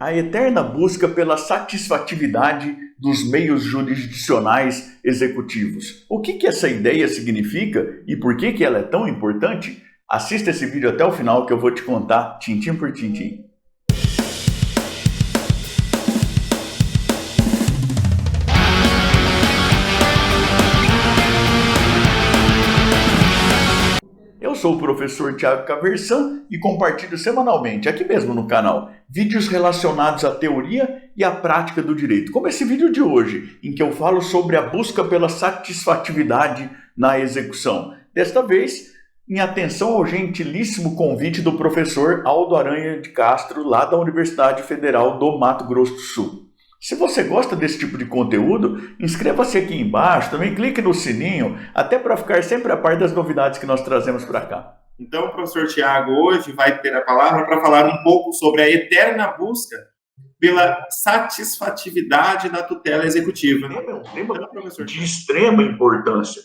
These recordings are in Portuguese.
A eterna busca pela satisfatividade dos meios jurisdicionais executivos. O que essa ideia significa e por que ela é tão importante? Assista esse vídeo até o final que eu vou te contar tintim por tintim. Eu sou o professor Thiago Caversan e compartilho semanalmente, aqui mesmo no canal, vídeos relacionados à teoria e à prática do direito, como esse vídeo de hoje, em que eu falo sobre a busca pela satisfatividade na execução. Desta vez, em atenção ao gentilíssimo convite do professor Aldo Aranha de Castro, lá da Universidade Federal do Mato Grosso do Sul. Se você gosta desse tipo de conteúdo, inscreva-se aqui embaixo, também clique no sininho, até para ficar sempre a par das novidades que nós trazemos para cá. Então, o professor Tiago hoje vai ter a palavra para falar um pouco sobre a eterna busca pela satisfatividade da tutela executiva. É um tema de extrema importância,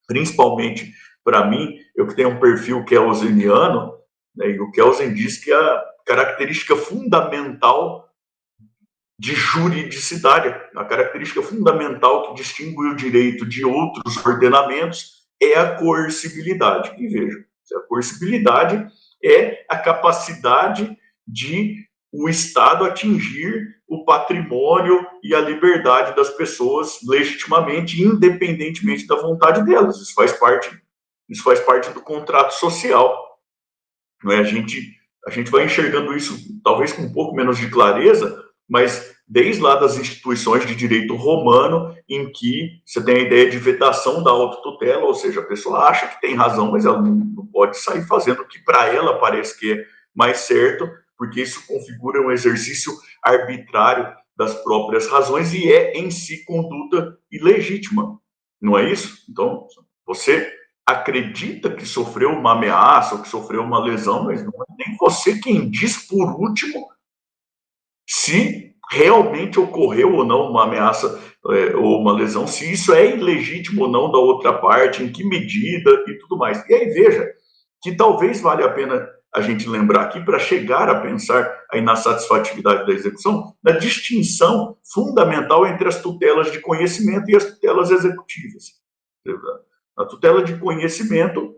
principalmente para mim, eu que tenho um perfil kelseniano, né, e o Kelsen diz que a característica fundamental de juridicidade, a característica fundamental que distingue o direito de outros ordenamentos é a coercibilidade. E veja, a coercibilidade é a capacidade de o Estado atingir o patrimônio e a liberdade das pessoas legitimamente, independentemente da vontade delas. Isso faz parte do contrato social. Não é? A gente vai enxergando isso talvez com um pouco menos de clareza, mas desde lá das instituições de direito romano, em que você tem a ideia de vedação da autotutela, ou seja, a pessoa acha que tem razão, mas ela não pode sair fazendo o que para ela parece que é mais certo, porque isso configura um exercício arbitrário das próprias razões e é em si conduta ilegítima, não é isso? Então, você acredita que sofreu uma ameaça ou que sofreu uma lesão, mas não é nem você quem diz por último se realmente ocorreu ou não uma ameaça ou uma lesão, se isso é ilegítimo ou não da outra parte, em que medida e tudo mais. E aí veja que talvez valha a pena a gente lembrar aqui para chegar a pensar aí na satisfatividade da execução, na distinção fundamental entre as tutelas de conhecimento e as tutelas executivas. A tutela de conhecimento,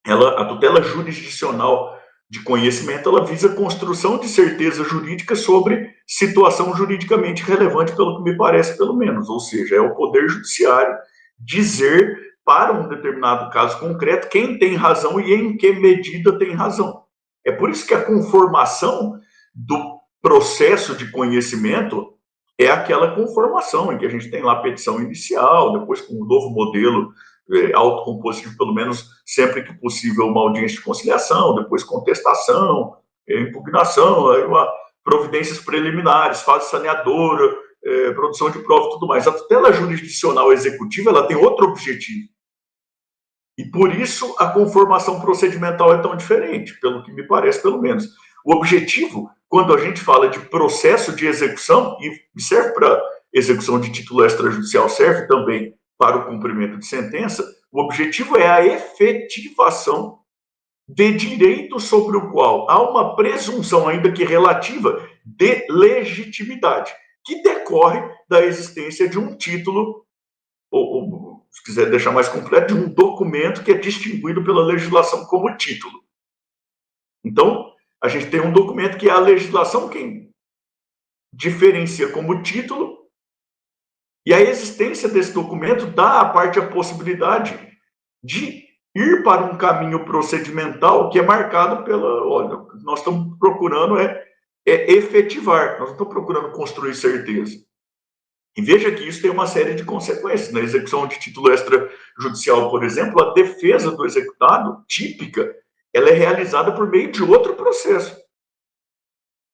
a tutela jurisdicional de conhecimento, ela visa a construção de certeza jurídica sobre situação juridicamente relevante, pelo que me parece, pelo menos. Ou seja, é o Poder Judiciário dizer para um determinado caso concreto quem tem razão e em que medida tem razão. É por isso que a conformação do processo de conhecimento é aquela conformação em que a gente tem lá a petição inicial, depois com um novo modelo autocompositivo, pelo menos sempre que possível, uma audiência de conciliação, depois contestação, impugnação, providências preliminares, fase saneadora, produção de prova e tudo mais. A tutela jurisdicional executiva ela tem outro objetivo. E por isso a conformação procedimental é tão diferente, pelo que me parece, pelo menos. O objetivo, quando a gente fala de processo de execução, e serve para execução de título extrajudicial, serve também para o cumprimento de sentença, o objetivo é a efetivação de direito sobre o qual há uma presunção, ainda que relativa, de legitimidade, que decorre da existência de um título, ou se quiser deixar mais completo, de um documento que é distinguido pela legislação como título. Então, a gente tem um documento que é a legislação quem diferencia como título, e a existência desse documento dá à parte a possibilidade de ir para um caminho procedimental que é marcado pela... Olha, o que nós estamos procurando é efetivar, nós não estamos procurando construir certeza. E veja que isso tem uma série de consequências. Na execução de título extrajudicial, por exemplo, a defesa do executado, típica, ela é realizada por meio de outro processo,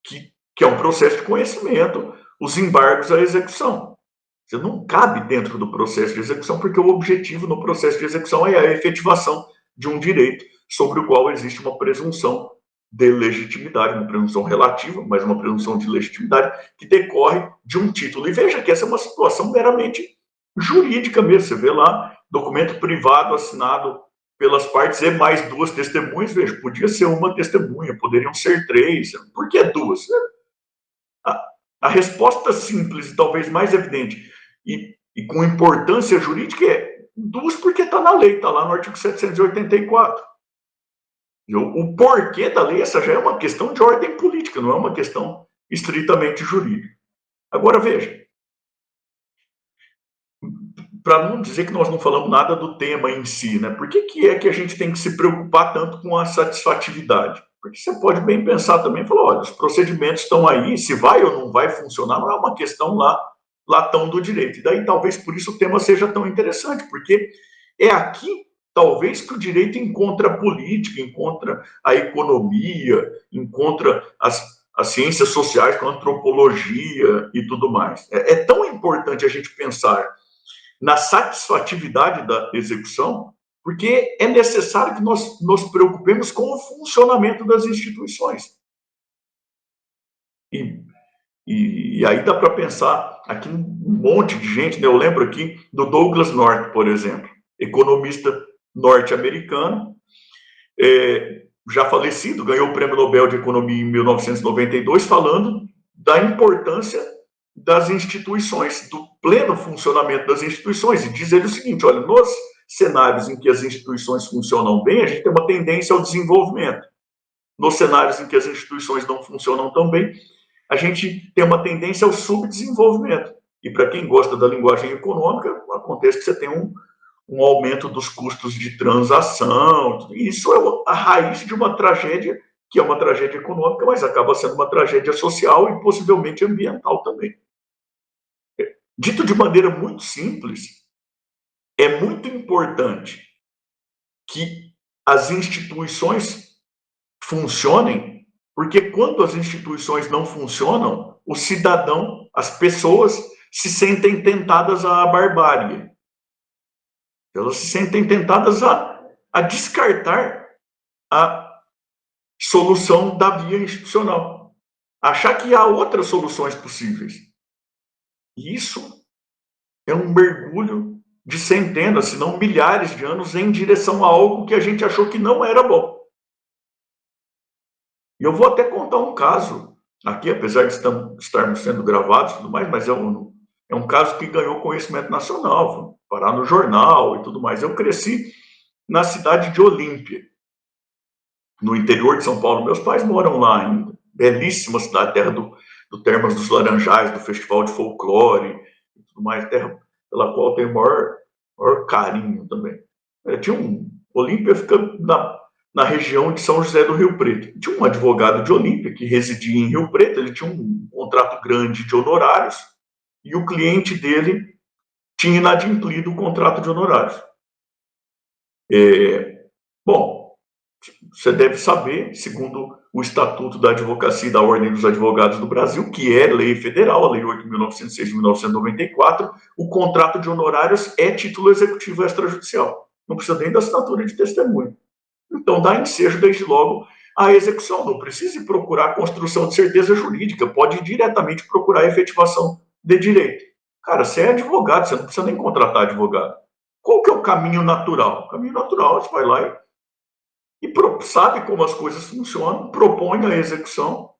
que é um processo de conhecimento, os embargos à execução. Você não cabe dentro do processo de execução, porque o objetivo no processo de execução é a efetivação de um direito sobre o qual existe uma presunção de legitimidade, uma presunção relativa, mas uma presunção de legitimidade que decorre de um título. E veja que essa é uma situação meramente jurídica mesmo. Você vê lá, documento privado assinado pelas partes e mais duas testemunhas. Veja, podia ser uma testemunha, poderiam ser três. Por que duas? A resposta simples e talvez mais evidente e com importância jurídica é induz porque está na lei, está lá no artigo 784. O porquê da lei, essa já é uma questão de ordem política, não é uma questão estritamente jurídica. Agora, veja, para não dizer que nós não falamos nada do tema em si, né? Por que é que a gente tem que se preocupar tanto com a satisfatividade? Porque você pode bem pensar também, falar, olha, os procedimentos estão aí, se vai ou não vai funcionar, não é uma questão lá tão do direito. E daí talvez por isso o tema seja tão interessante, porque é aqui talvez que o direito encontra a política, encontra a economia, encontra as ciências sociais com a antropologia e tudo mais. É tão importante a gente pensar na satisfatividade da execução, porque é necessário que nós nos preocupemos com o funcionamento das instituições. E aí dá para pensar aqui um monte de gente, né? Eu lembro aqui do Douglas North, por exemplo, economista norte-americano, já falecido, ganhou o Prêmio Nobel de Economia em 1992, falando da importância das instituições, do pleno funcionamento das instituições, e diz ele o seguinte, olha, nos cenários em que as instituições funcionam bem, a gente tem uma tendência ao desenvolvimento. Nos cenários em que as instituições não funcionam tão bem, a gente tem uma tendência ao subdesenvolvimento. E para quem gosta da linguagem econômica, acontece que você tem um aumento dos custos de transação. Isso é a raiz de uma tragédia, que é uma tragédia econômica, mas acaba sendo uma tragédia social e possivelmente ambiental também. Dito de maneira muito simples, é muito importante que as instituições funcionem, porque quando as instituições não funcionam, o cidadão, as pessoas se sentem tentadas à barbárie. Elas se sentem tentadas a descartar a solução da via institucional, achar que há outras soluções possíveis. E isso é um mergulho de centenas, se não milhares de anos em direção a algo que a gente achou que não era bom. E eu vou até contar um caso aqui, apesar de estarmos sendo gravados e tudo mais, mas é um caso que ganhou conhecimento nacional, parar no jornal e tudo mais. Eu cresci na cidade de Olímpia, no interior de São Paulo. Meus pais moram lá ainda. Belíssima cidade, terra do Termas dos Laranjais, do Festival de Folclore e tudo mais, terra pela qual tenho o maior carinho também. Olímpia fica na região de São José do Rio Preto. Tinha um advogado de Olímpia que residia em Rio Preto, ele tinha um contrato grande de honorários e o cliente dele tinha inadimplido o contrato de honorários. Bom, você deve saber, segundo o Estatuto da Advocacia e da Ordem dos Advogados do Brasil, que é lei federal, a Lei 8.906 de 1994, o contrato de honorários é título executivo extrajudicial. Não precisa nem da assinatura de testemunho. Então, dá ensejo desde logo à execução. Não precisa procurar a construção de certeza jurídica, pode ir diretamente procurar a efetivação de direito. Cara, você é advogado, você não precisa nem contratar advogado. Qual que é o caminho natural? O caminho natural, você vai lá e sabe como as coisas funcionam, propõe a execução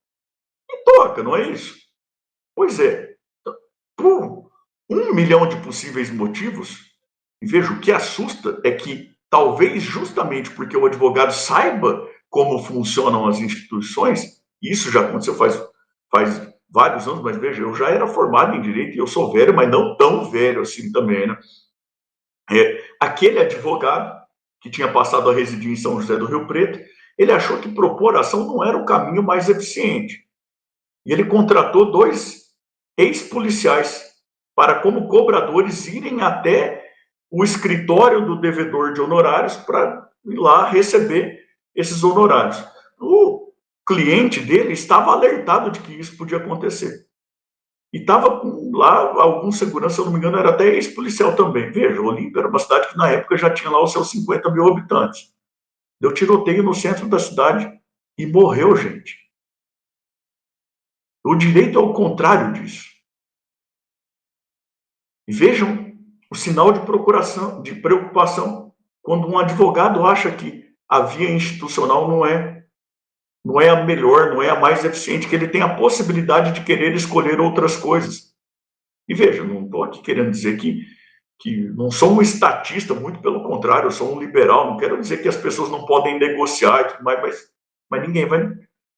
e toca, não é isso? Pois é. Por 1 milhão de possíveis motivos, e veja, o que assusta é que, talvez justamente porque o advogado saiba como funcionam as instituições, isso já aconteceu faz vários anos, mas veja, eu já era formado em Direito e eu sou velho, mas não tão velho assim também, né? Aquele advogado que tinha passado a residir em São José do Rio Preto, ele achou que propor ação não era o caminho mais eficiente. E ele contratou 2 ex-policiais para, como cobradores, irem até o escritório do devedor de honorários para ir lá receber esses honorários. O cliente dele estava alertado de que isso podia acontecer. E estava lá algum segurança, se eu não me engano, era até ex-policial também. Veja, Olímpia era uma cidade que na época já tinha lá os seus 50 mil habitantes. Deu tiroteio no centro da cidade e morreu gente. O direito é o contrário disso. E vejam o sinal de preocupação, quando um advogado acha que a via institucional não é não é a melhor, não é a mais eficiente, que ele tem a possibilidade de querer escolher outras coisas. E veja, não estou aqui querendo dizer que não sou um estatista, muito pelo contrário, eu sou um liberal, não quero dizer que as pessoas não podem negociar e tudo mais, mas ninguém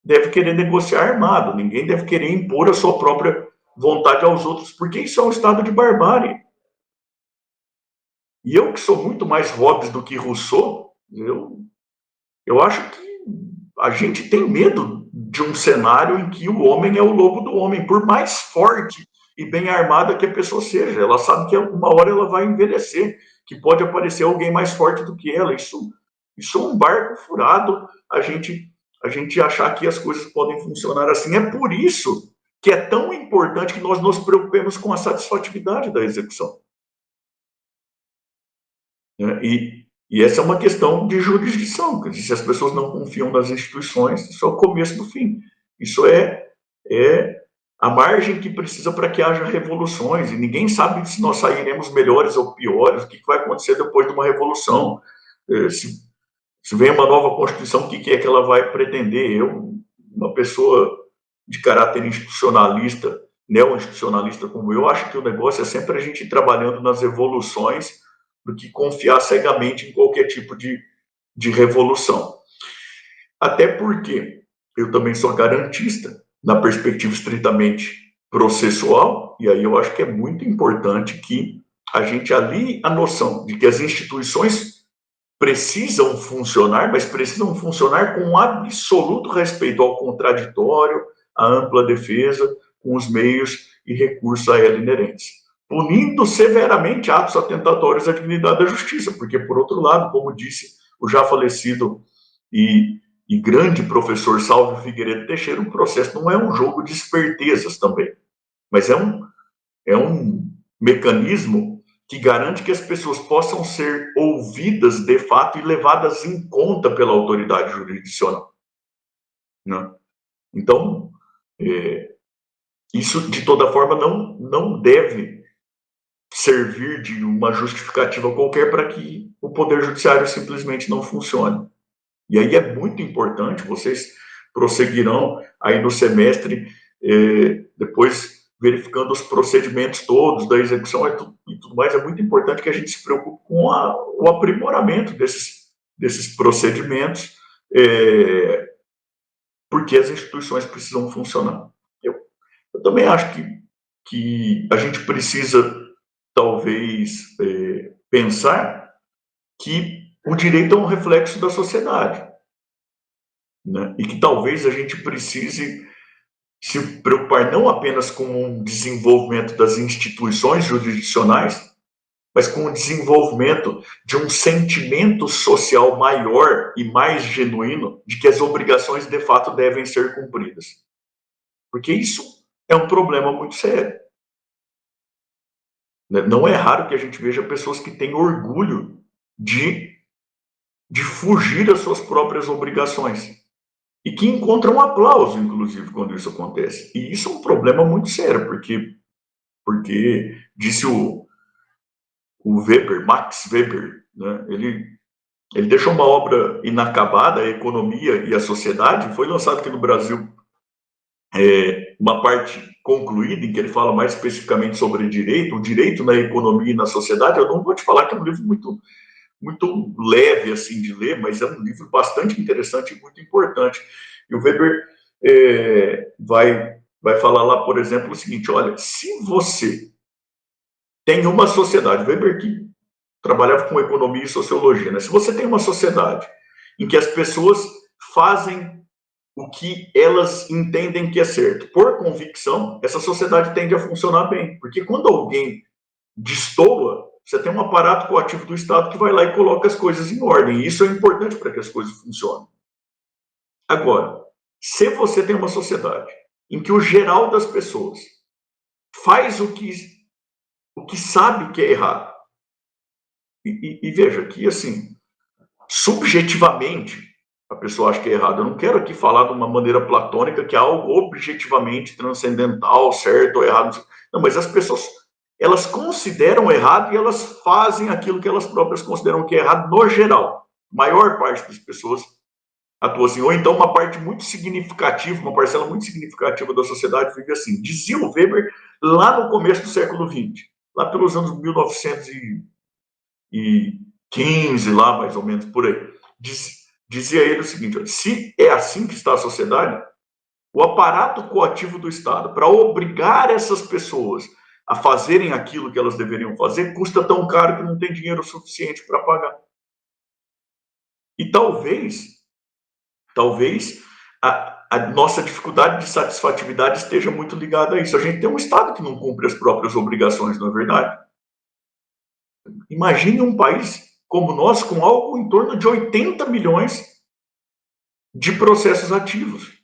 deve querer negociar armado, ninguém deve querer impor a sua própria vontade aos outros, porque isso é um estado de barbárie. E eu, que sou muito mais Hobbes do que Rousseau, eu acho que a gente tem medo de um cenário em que o homem é o lobo do homem, por mais forte e bem armada que a pessoa seja. Ela sabe que uma hora ela vai envelhecer, que pode aparecer alguém mais forte do que ela. Isso é um barco furado, a gente achar que as coisas podem funcionar assim. É por isso que é tão importante que nós nos preocupemos com a satisfatividade da execução. E essa é uma questão de jurisdição. Se as pessoas não confiam nas instituições, isso é o começo do fim. Isso é a margem que precisa para que haja revoluções. E ninguém sabe se nós sairemos melhores ou piores, o que vai acontecer depois de uma revolução. Se vem uma nova Constituição, o que é que ela vai pretender? Uma pessoa de caráter institucionalista, neo-institucionalista como eu, acho que o negócio é sempre a gente ir trabalhando nas evoluções do que confiar cegamente em qualquer tipo de revolução. Até porque eu também sou garantista na perspectiva estritamente processual, e aí eu acho que é muito importante que a gente alie a noção de que as instituições precisam funcionar, mas precisam funcionar com absoluto respeito ao contraditório, à ampla defesa, com os meios e recursos a ela inerentes, punindo severamente atos atentatórios à dignidade da justiça, porque, por outro lado, como disse o já falecido e grande professor Salvio Figueiredo Teixeira, o processo não é um jogo de espertezas também, mas é um mecanismo que garante que as pessoas possam ser ouvidas de fato e levadas em conta pela autoridade jurisdicional. Né? Então, isso, de toda forma, não deve servir de uma justificativa qualquer para que o Poder Judiciário simplesmente não funcione. E aí é muito importante, vocês prosseguirão aí no semestre, depois verificando os procedimentos todos da execução e tudo mais, é muito importante que a gente se preocupe com o aprimoramento desses procedimentos, porque as instituições precisam funcionar. Eu também acho que a gente precisa, talvez, pensar que o direito é um reflexo da sociedade, né? E que talvez a gente precise se preocupar não apenas com o desenvolvimento das instituições jurisdicionais, mas com o desenvolvimento de um sentimento social maior e mais genuíno de que as obrigações de fato devem ser cumpridas. Porque isso é um problema muito sério. Não é raro que a gente veja pessoas que têm orgulho de fugir das suas próprias obrigações e que encontram aplauso, inclusive, quando isso acontece. E isso é um problema muito sério, porque disse o Weber, Max Weber, né, ele deixou uma obra inacabada, A Economia e a Sociedade, foi lançado aqui no Brasil uma parte concluída, em que ele fala mais especificamente sobre o direito na economia e na sociedade. Eu não vou te falar que é um livro muito leve assim de ler, mas é um livro bastante interessante e muito importante. E o Weber vai falar lá, por exemplo, o seguinte: olha, se você tem uma sociedade, Weber que trabalhava com economia e sociologia, né? Se você tem uma sociedade em que as pessoas fazem o que elas entendem que é certo, por convicção, essa sociedade tende a funcionar bem, porque quando alguém destoa, você tem um aparato coativo do Estado que vai lá e coloca as coisas em ordem, e isso é importante para que as coisas funcionem. Agora, se você tem uma sociedade em que o geral das pessoas faz o que sabe que é errado, e veja que, assim, subjetivamente, a pessoa acha que é errado. Eu não quero aqui falar de uma maneira platônica que é algo objetivamente transcendental, certo ou errado. Não, mas as pessoas, elas consideram errado e elas fazem aquilo que elas próprias consideram que é errado no geral. A maior parte das pessoas atua assim, ou então uma parte muito significativa, uma parcela muito significativa da sociedade vive assim. Dizia o Weber lá no começo do século XX, lá pelos anos 1915, lá mais ou menos, por aí. Dizia ele o seguinte, olha, se é assim que está a sociedade, o aparato coativo do Estado, para obrigar essas pessoas a fazerem aquilo que elas deveriam fazer, custa tão caro que não tem dinheiro suficiente para pagar. E talvez a nossa dificuldade de satisfatividade esteja muito ligada a isso. A gente tem um Estado que não cumpre as próprias obrigações, não é verdade? Imagine um país como nós com algo em torno de 80 milhões de processos ativos.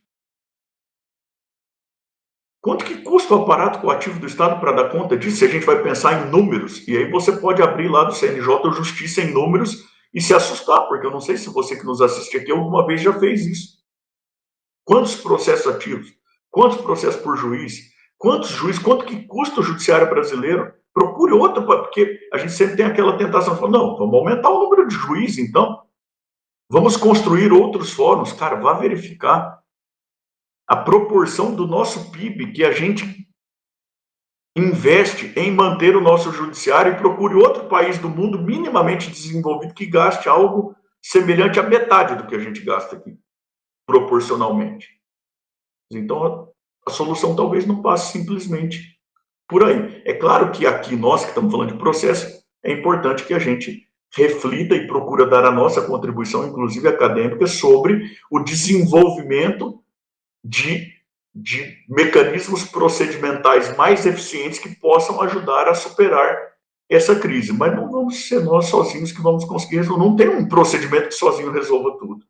Quanto que custa o aparato coativo do Estado para dar conta disso? Se a gente vai pensar em números, e aí você pode abrir lá do CNJ Justiça em números e se assustar, porque eu não sei se você que nos assiste aqui alguma vez já fez isso. Quantos processos ativos? Quantos processos por juiz? Quantos juízes? Quanto que custa o judiciário brasileiro? Procure outro, porque a gente sempre tem aquela tentação de falar, não, vamos aumentar o número de juízes, então. Vamos construir outros fóruns. Cara, vá verificar a proporção do nosso PIB que a gente investe em manter o nosso judiciário e procure outro país do mundo minimamente desenvolvido que gaste algo semelhante à metade do que a gente gasta aqui, proporcionalmente. Então, a solução talvez não passe simplesmente por aí. É claro que aqui, nós que estamos falando de processo, é importante que a gente reflita e procura dar a nossa contribuição, inclusive acadêmica, sobre o desenvolvimento de mecanismos procedimentais mais eficientes que possam ajudar a superar essa crise. Mas não vamos ser nós sozinhos que vamos conseguir resolver. Não tem um procedimento que sozinho resolva tudo.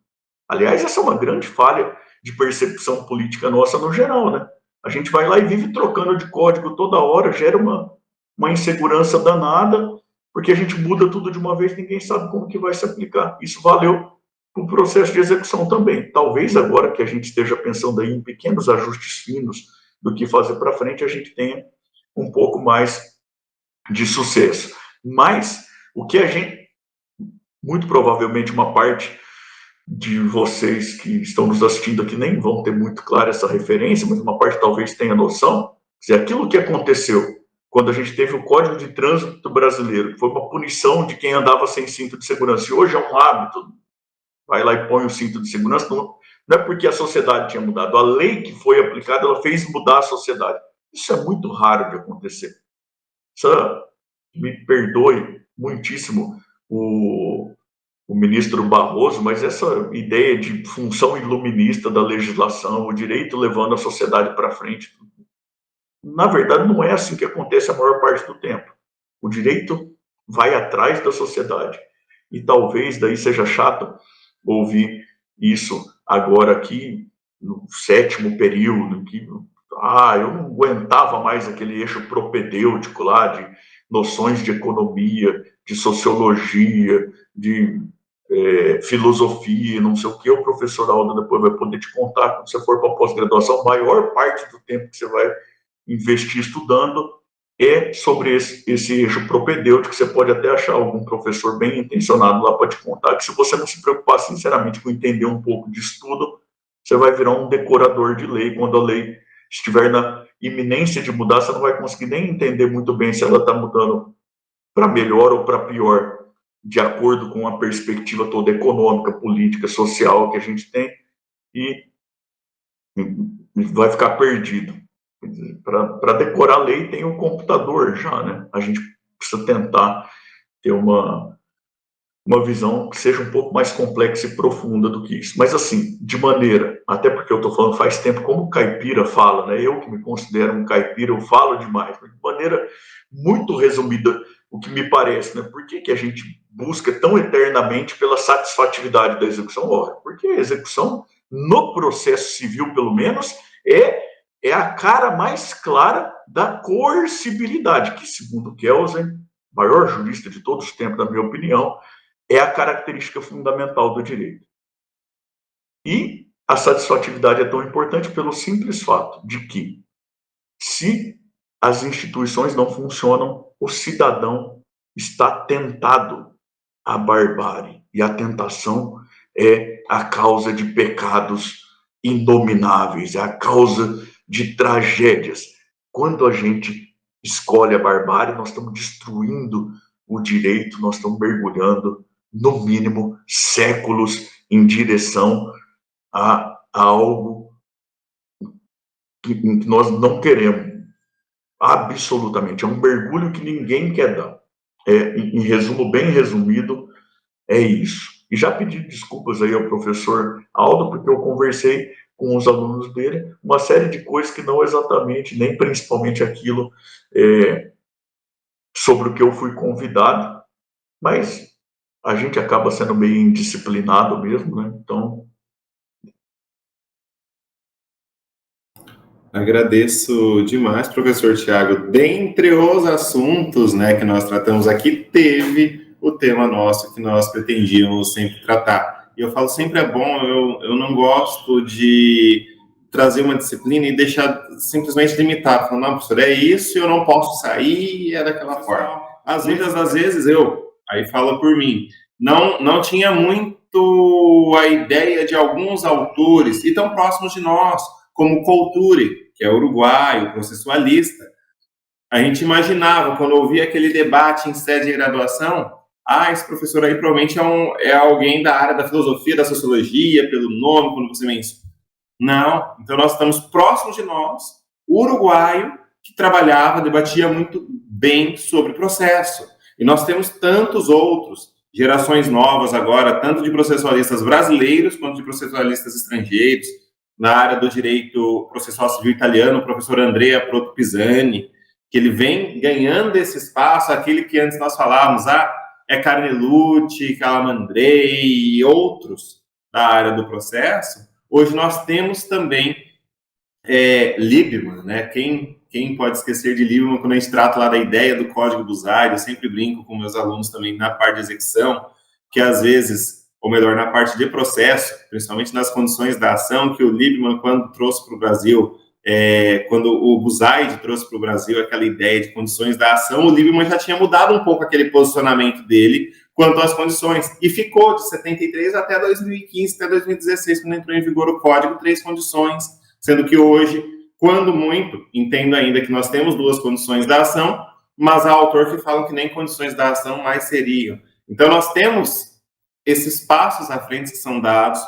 Aliás, essa é uma grande falha de percepção política nossa no geral, né? A gente vai lá e vive trocando de código toda hora, gera uma insegurança danada, porque a gente muda tudo de uma vez, ninguém sabe como que vai se aplicar. Isso valeu para o processo de execução também. Talvez agora que a gente esteja pensando aí em pequenos ajustes finos do que fazer para frente, a gente tenha um pouco mais de sucesso. Mas o que a gente, muito provavelmente uma parte de vocês que estão nos assistindo aqui nem vão ter muito clara essa referência, mas uma parte talvez tenha noção, se aquilo que aconteceu quando a gente teve o Código de Trânsito Brasileiro, que foi uma punição de quem andava sem cinto de segurança, e hoje é um hábito, vai lá e põe o cinto de segurança, não é porque a sociedade tinha mudado, a lei que foi aplicada, ela fez mudar a sociedade. Isso é muito raro de acontecer. Isso, me perdoe muitíssimo o ministro Barroso, mas essa ideia de função iluminista da legislação, o direito levando a sociedade para frente, na verdade não é assim que acontece a maior parte do tempo. O direito vai atrás da sociedade. E talvez daí seja chato ouvir isso agora aqui, no 7º período, que eu não aguentava mais aquele eixo propedêutico lá de noções de economia, de sociologia, de filosofia, não sei o que. O professor Aldo depois vai poder te contar, quando você for para a pós-graduação, a maior parte do tempo que você vai investir estudando é sobre esse eixo propedêutico. Você pode até achar algum professor bem intencionado lá para te contar que se você não se preocupar sinceramente com entender um pouco de estudo, você vai virar um decorador de lei. Quando a lei estiver na iminência de mudar, você não vai conseguir nem entender muito bem se ela está mudando para melhor ou para pior, de acordo com a perspectiva toda econômica, política, social que a gente tem, e vai ficar perdido. Para decorar a lei tem o computador já, né? A gente precisa tentar ter uma visão que seja um pouco mais complexa e profunda do que isso. Mas assim, de maneira, até porque eu estou falando faz tempo, como o caipira fala, né? Eu que me considero um caipira, eu falo demais, mas de maneira muito resumida, o que me parece, né? Por que a gente busca tão eternamente pela satisfatividade da execução? Ora, porque a execução, no processo civil, pelo menos, é a cara mais clara da coercibilidade, que, segundo Kelsen, maior jurista de todos os tempos, na minha opinião, é a característica fundamental do direito. E a satisfatividade é tão importante pelo simples fato de que, se as instituições não funcionam, o cidadão está tentado à barbárie. E a tentação é a causa de pecados inomináveis, é a causa de tragédias. Quando a gente escolhe a barbárie, nós estamos destruindo o direito, nós estamos mergulhando, no mínimo, séculos em direção a algo que nós não queremos. Absolutamente. É um mergulho que ninguém quer dar. Em resumo, bem resumido, é isso. E já pedi desculpas aí ao professor Aldo, porque eu conversei com os alunos dele uma série de coisas que não exatamente, nem principalmente aquilo sobre o que eu fui convidado, mas a gente acaba sendo meio indisciplinado mesmo, né? Então... Agradeço demais, professor Tiago. Dentre os assuntos, né, que nós tratamos aqui, teve o tema nosso que nós pretendíamos sempre tratar. E eu falo sempre é bom, eu não gosto de trazer uma disciplina e deixar simplesmente limitado. Falando, não, professor, é isso, eu não posso sair, é daquela forma. Às vezes eu, aí falo por mim, não tinha muito a ideia de alguns autores e tão próximos de nós, como Couture, que é uruguaio, processualista. A gente imaginava, quando ouvia aquele debate em sede de graduação, esse professor aí provavelmente é alguém da área da filosofia, da sociologia, pelo nome, quando você menciona. Não, então nós estamos próximos de nós, uruguaio, que trabalhava, debatia muito bem sobre processo. E nós temos tantos outros, gerações novas agora, tanto de processualistas brasileiros quanto de processualistas estrangeiros, na área do direito processual civil italiano, o professor Andrea Proto Pisani, que ele vem ganhando esse espaço, aquele que antes nós falávamos, é Carnelucci, Calamandrei e outros da área do processo. Hoje nós temos também Lieberman, né? Quem pode esquecer de Lieberman quando a gente trata lá da ideia do código Buzaide? Eu sempre brinco com meus alunos também na parte de execução, que às vezes, ou melhor, na parte de processo, principalmente nas condições da ação, que o Lieberman, quando trouxe para o Brasil, quando o Buzaide trouxe para o Brasil aquela ideia de condições da ação, o Lieberman já tinha mudado um pouco aquele posicionamento dele quanto às condições, e ficou de 73 até 2015, até 2016, quando entrou em vigor o código, 3 condições, sendo que hoje, quando muito, entendo ainda que nós temos 2 condições da ação, mas há autor que falam que nem condições da ação mais seriam. Então, nós temos esses passos à frente que são dados,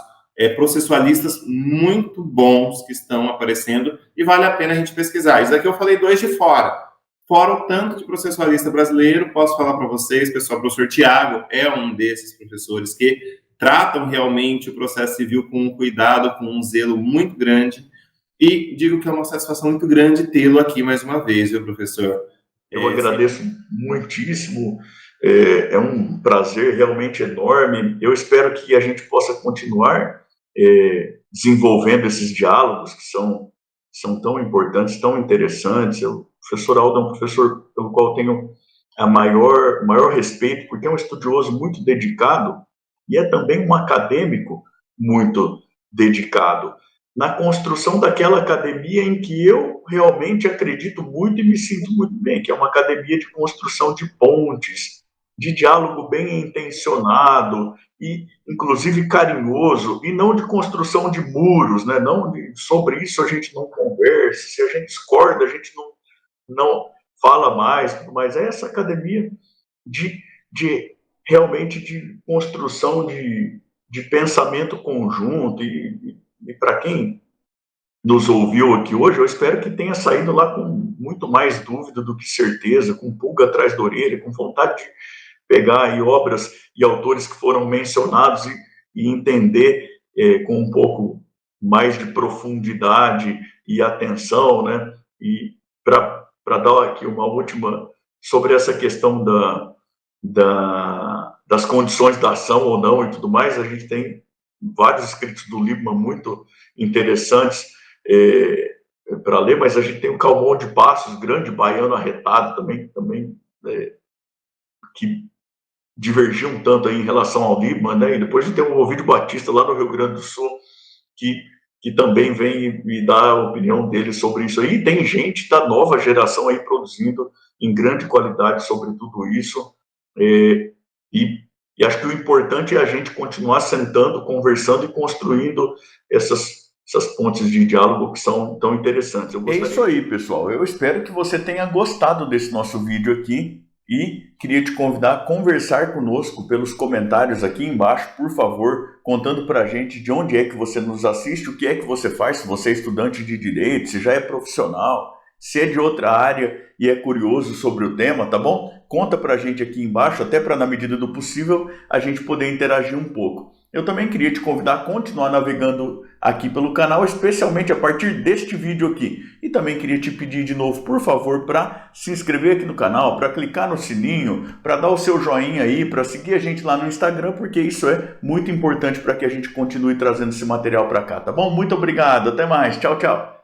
processualistas muito bons que estão aparecendo, e vale a pena a gente pesquisar. Isso aqui eu falei 2 de fora. Fora o tanto de processualista brasileiro, posso falar para vocês, pessoal, o professor Tiago é um desses professores que tratam realmente o processo civil com um cuidado, com um zelo muito grande, e digo que é uma satisfação muito grande tê-lo aqui mais uma vez, viu, professor? Eu agradeço muitíssimo, é um prazer realmente enorme. Eu espero que a gente possa continuar desenvolvendo esses diálogos que são tão importantes, tão interessantes. O professor Aldo é um professor pelo qual eu tenho maior respeito, porque é um estudioso muito dedicado e é também um acadêmico muito dedicado na construção daquela academia em que eu realmente acredito muito e me sinto muito bem, que é uma academia de construção de pontes, de diálogo bem intencionado e, inclusive, carinhoso, e não de construção de muros, né? Não, sobre isso a gente não conversa, se a gente discorda, a gente não fala mais, mas é essa academia de realmente de construção de pensamento conjunto, e para quem nos ouviu aqui hoje, eu espero que tenha saído lá com muito mais dúvida do que certeza, com pulga atrás da orelha, com vontade de pegar aí obras e autores que foram mencionados e entender com um pouco mais de profundidade e atenção, né? E para dar aqui uma última sobre essa questão das condições da ação ou não e tudo mais, a gente tem vários escritos do Liebman muito interessantes para ler, mas a gente tem o Calmon de Passos, grande baiano arretado também que divergiu um tanto aí em relação ao Liebman, né? E depois a gente tem o Ovidio Batista lá no Rio Grande do Sul, que também vem me dar a opinião dele sobre isso aí. E tem gente da nova geração aí produzindo em grande qualidade sobre tudo isso, e E acho que o importante é a gente continuar sentando, conversando e construindo essas pontes de diálogo que são tão interessantes. É isso aí, pessoal. Eu espero que você tenha gostado desse nosso vídeo aqui e queria te convidar a conversar conosco pelos comentários aqui embaixo, por favor, contando pra gente de onde é que você nos assiste, o que é que você faz, se você é estudante de direito, se já é profissional, se é de outra área e é curioso sobre o tema, tá bom? Conta pra gente aqui embaixo, até para, na medida do possível, a gente poder interagir um pouco. Eu também queria te convidar a continuar navegando aqui pelo canal, especialmente a partir deste vídeo aqui. E também queria te pedir de novo, por favor, para se inscrever aqui no canal, para clicar no sininho, para dar o seu joinha aí, para seguir a gente lá no Instagram, porque isso é muito importante para que a gente continue trazendo esse material para cá, tá bom? Muito obrigado, até mais, tchau, tchau!